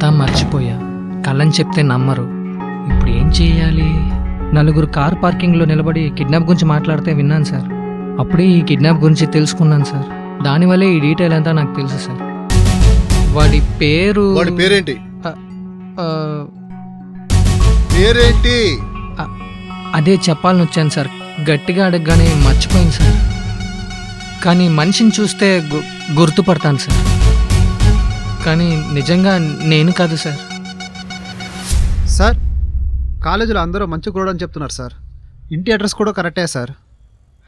అంతా మర్చిపోయా. కళ్ళని చెప్తే నమ్మరు. ఇప్పుడు ఏం చేయాలి? నలుగురు కార్ పార్కింగ్లో నిలబడి కిడ్నాప్ గురించి మాట్లాడితే విన్నాను సార్. అప్పుడే ఈ కిడ్నాప్ గురించి తెలుసుకున్నాను సార్. దానివల్లే ఈ డీటెయిల్ అంతా నాకు తెలుసు సార్. వాడి పేరేంటి? పేరేంటి? అదే చెప్పాలని వచ్చాను సార్. గట్టిగా అడగగానే మర్చిపోయింది సార్. కానీ మనిషిని చూస్తే గుర్తుపడతాను సార్. కానీ నిజంగా నేను కాదు సార్. సార్, కాలేజీలో అందరూ మంచి కూడని చెప్తున్నారు సార్. ఇంటి అడ్రస్ కూడా కరెక్టే సార్.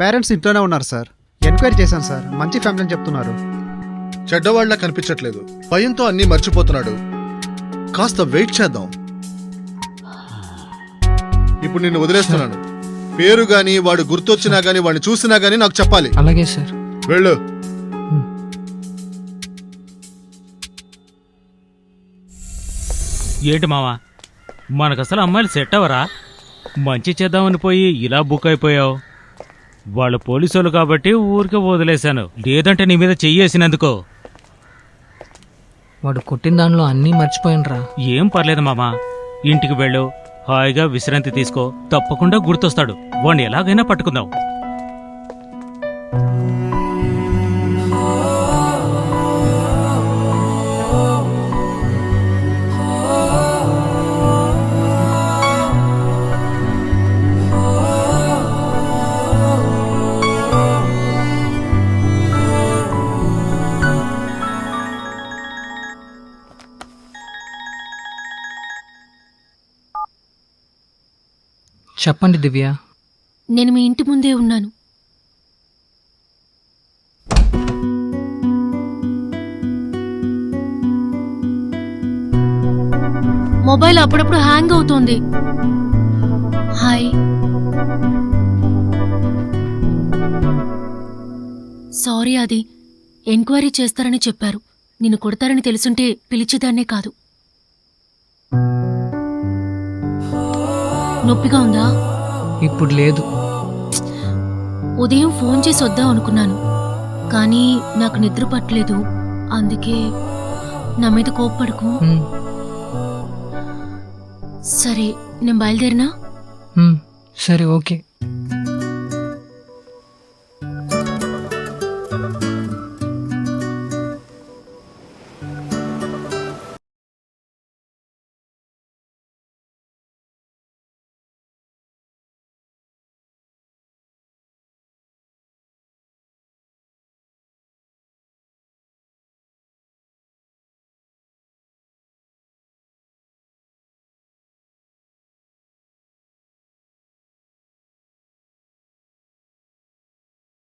పేరెంట్స్ ఇంట్లోనే ఉన్నారు సార్. ఎంక్వైరీ చేశాను సార్. మంచి ఫ్యామిలీ అని చెప్తున్నారు. చెడ్డవాళ్ళ కనిపించట్లేదు. భయంతో అన్నీ మర్చిపోతున్నాడు. కాస్త వెయిట్ చేద్దాం. ఇప్పుడు నిన్ను వదిలేస్తున్నాను. పేరు గాని వాడు గుర్తొచ్చినా గాని వాడిని చూసినా గాని నాకు చెప్పాలి. అలాగే సార్. వెళ్ళు. ఏంటి మావా, మనకసలు అమ్మాయిలు సెట్ అవరా? మంచి చేద్దామని పోయి ఇలా బుక్ అయిపోయావు. వాళ్ళు పోలీసులు కాబట్టి ఊరికే వదిలేశాను, లేదంటే నీ మీద చెయ్యేసినందుకో. వాడు కొట్టిన దానిలో అన్నీ మర్చిపోయినరా. ఏం పర్లేదు మామా, ఇంటికి వెళ్ళు, హాయిగా విశ్రాంతి తీసుకో. తప్పకుండా గుర్తొస్తాడు. వాణ్ణి ఎలాగైనా పట్టుకుందాం. చెప్పండి దివ్య. నేను మీ ఇంటి ముందే ఉన్నాను. మొబైల్ అప్పుడప్పుడు హ్యాంగ్ అవుతోంది. హాయ్. సారీ, అది ఎంక్వైరీ చేస్తారని చెప్పారు. నిన్ను కొడతారని తెలుసుంటే పిలిచేదాన్నే కాదు. నొప్పిగా ఉందా? ఇప్పుడు లేదు. ఉదయం ఫోన్ చేసి వద్దాం అనుకున్నాను, కానీ నాకు నిద్ర పట్టలేదు. అందుకే నా మీద కోప్పడకు. సరే, నేను బయలుదేరినా? సరే, ఓకే.